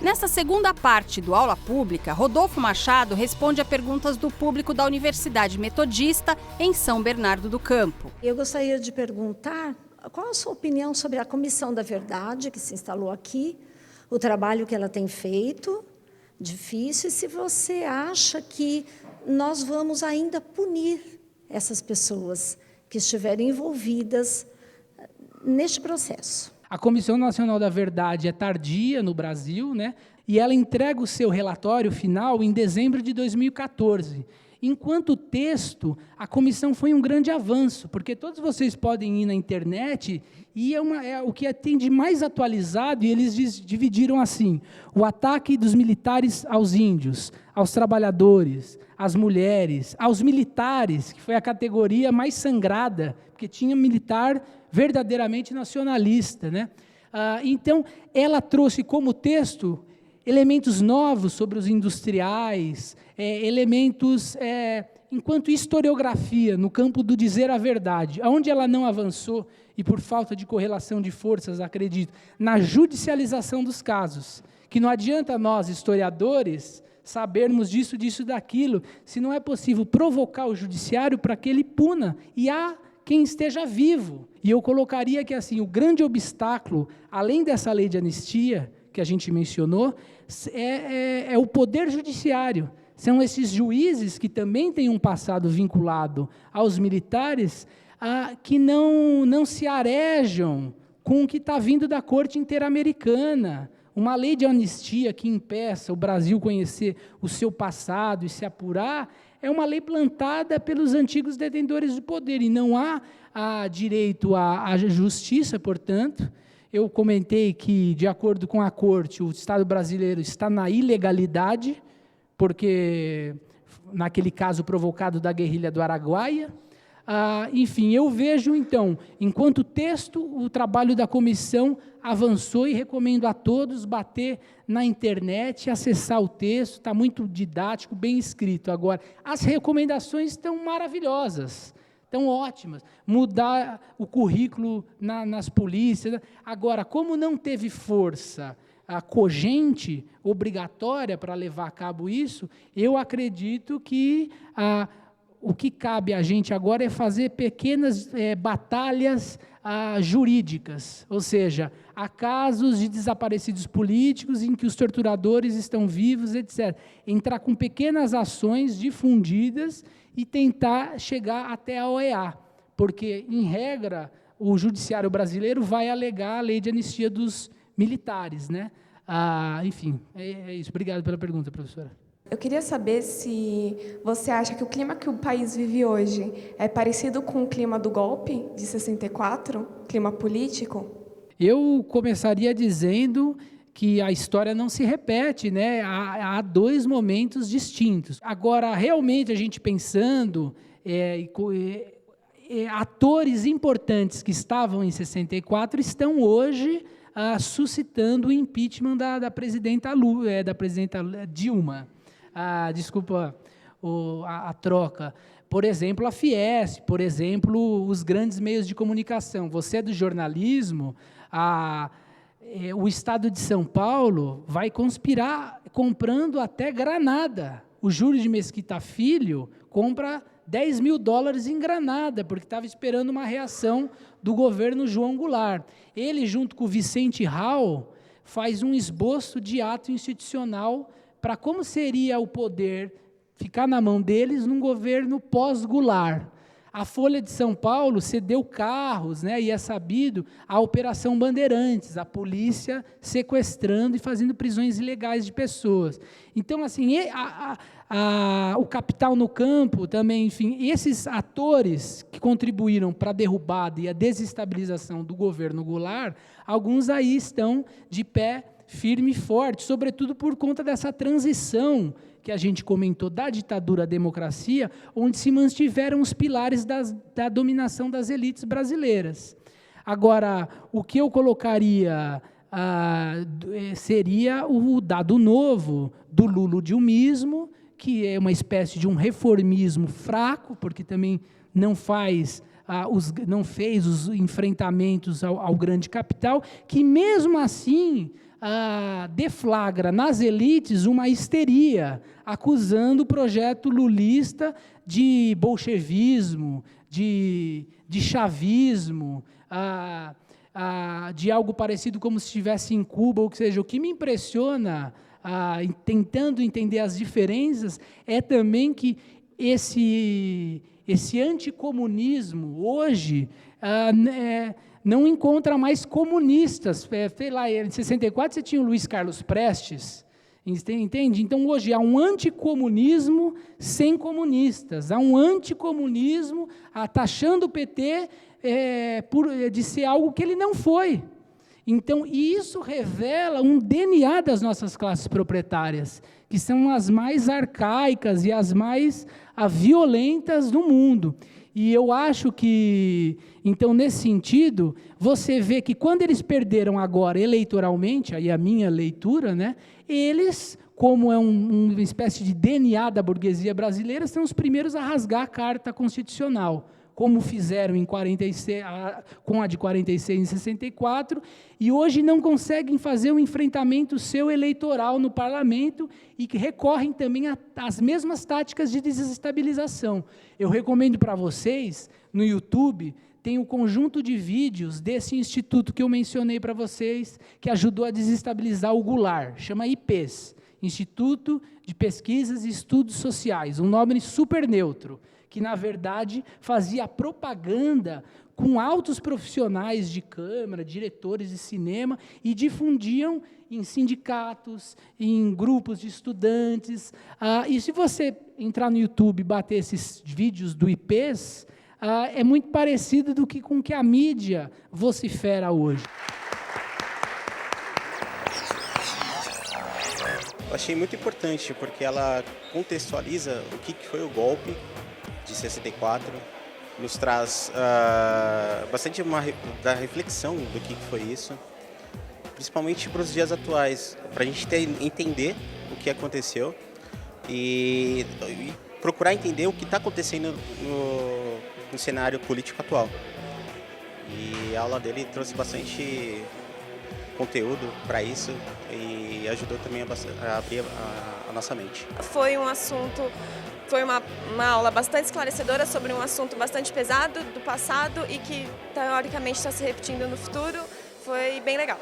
Nessa segunda parte do Aula Pública, Rodolfo Machado responde a perguntas do público da Universidade Metodista em São Bernardo do Campo. Eu gostaria de perguntar qual a sua opinião sobre a Comissão da Verdade, que se instalou aqui, o trabalho que ela tem feito, difícil, e se você acha que nós vamos ainda punir essas pessoas que estiverem envolvidas neste processo. A Comissão Nacional da Verdade é tardia no Brasil, né? E ela entrega o seu relatório final em dezembro de 2014. Enquanto texto, a comissão foi um grande avanço, porque todos vocês podem ir na internet e é o que tem de mais atualizado, e eles dividiram assim: o ataque dos militares aos índios, aos trabalhadores, às mulheres, aos militares, que foi a categoria mais sangrada, porque tinha militar verdadeiramente nacionalista, né? Então, ela trouxe como texto elementos novos sobre os industriais, elementos enquanto historiografia, no campo do dizer a verdade, onde ela não avançou, e por falta de correlação de forças, acredito, na judicialização dos casos, que não adianta nós, historiadores, sabermos disso, daquilo, se não é possível provocar o judiciário para que ele puna, e há quem esteja vivo. E eu colocaria que assim, o grande obstáculo, além dessa lei de anistia, que a gente mencionou, é o poder judiciário. São esses juízes que também têm um passado vinculado aos militares, que não se arejam com o que está vindo da Corte Interamericana. Uma lei de anistia que impeça o Brasil conhecer o seu passado e se apurar, é uma lei plantada pelos antigos detentores do poder, e não há direito à justiça, portanto. Eu comentei que, de acordo com a Corte, o Estado brasileiro está na ilegalidade, porque, naquele caso provocado da guerrilha do Araguaia. Enfim, eu vejo, então, enquanto texto, o trabalho da comissão avançou, e recomendo a todos bater na internet, acessar o texto, está muito didático, bem escrito. Agora, as recomendações estão maravilhosas, estão ótimas. Mudar o currículo nas polícias. Agora, como não teve força cogente, obrigatória para levar a cabo isso, eu acredito que o que cabe a gente agora é fazer pequenas batalhas jurídicas, ou seja, há casos de desaparecidos políticos em que os torturadores estão vivos, etc. Entrar com pequenas ações difundidas e tentar chegar até a OEA, porque, em regra, o judiciário brasileiro vai alegar a lei de anistia dos militares, né? Enfim, é isso. Obrigado pela pergunta, professora. Eu queria saber se você acha que o clima que o país vive hoje é parecido com o clima do golpe de 64, clima político? Eu começaria dizendo que a história não se repete, né? Há dois momentos distintos. Agora, realmente, a gente pensando, atores importantes que estavam em 64 estão hoje suscitando o impeachment da presidenta Dilma. Desculpa a troca. Por exemplo, a Fiesp, por exemplo, os grandes meios de comunicação. Você é do jornalismo, o Estado de São Paulo vai conspirar comprando até granada. O Júlio de Mesquita Filho compra $10 mil em granada, porque estava esperando uma reação do governo João Goulart. Ele, junto com o Vicente Hall, faz um esboço de ato institucional para como seria o poder ficar na mão deles num governo pós-Goulart. A Folha de São Paulo cedeu carros, né, e é sabido, a Operação Bandeirantes, a polícia sequestrando e fazendo prisões ilegais de pessoas. Então, assim, o Capital no Campo também, enfim, esses atores que contribuíram para a derrubada e a desestabilização do governo Goulart, alguns aí estão de pé firme e forte, sobretudo por conta dessa transição que a gente comentou da ditadura à democracia, onde se mantiveram os pilares da dominação das elites brasileiras. Agora, o que eu colocaria seria o dado novo do lulodilmismo, que é uma espécie de um reformismo fraco, porque também não fez os enfrentamentos ao grande capital, que mesmo assim deflagra nas elites uma histeria, acusando o projeto lulista de bolchevismo, de chavismo, de algo parecido como se estivesse em Cuba, ou seja, o que me impressiona, tentando entender as diferenças, é também que esse anticomunismo, hoje, não encontra mais comunistas. Sei lá, em 64 você tinha o Luiz Carlos Prestes, entende? Então, hoje, há um anticomunismo sem comunistas, há um anticomunismo taxando o PT de ser algo que ele não foi. Então, isso revela um DNA das nossas classes proprietárias, que são as mais arcaicas e as mais violentas do mundo. E eu acho que, então, nesse sentido, você vê que quando eles perderam agora eleitoralmente, aí a minha leitura, né, eles, como é uma espécie de DNA da burguesia brasileira, são os primeiros a rasgar a Carta Constitucional, como fizeram em 46, com a de 46 em 64, e hoje não conseguem fazer o enfrentamento seu eleitoral no parlamento e que recorrem também às mesmas táticas de desestabilização. Eu recomendo para vocês, no YouTube, tem um conjunto de vídeos desse instituto que eu mencionei para vocês, que ajudou a desestabilizar o Goulart, chama IPES, Instituto de Pesquisas e Estudos Sociais, um nome super neutro, que, na verdade, fazia propaganda com altos profissionais de câmara, diretores de cinema, e difundiam em sindicatos, em grupos de estudantes. E se você entrar no YouTube e bater esses vídeos do IPES, é muito parecido com o que a mídia vocifera hoje. Eu achei muito importante, porque ela contextualiza o que foi o golpe de 64, nos traz bastante da reflexão do que foi isso, principalmente para os dias atuais, para a gente entender o que aconteceu e procurar entender o que está acontecendo no cenário político atual. E a aula dele trouxe bastante conteúdo para isso e ajudou também a abrir a nossa mente. Foi um assunto... Foi uma aula bastante esclarecedora sobre um assunto bastante pesado do passado e que, teoricamente, está se repetindo no futuro. Foi bem legal.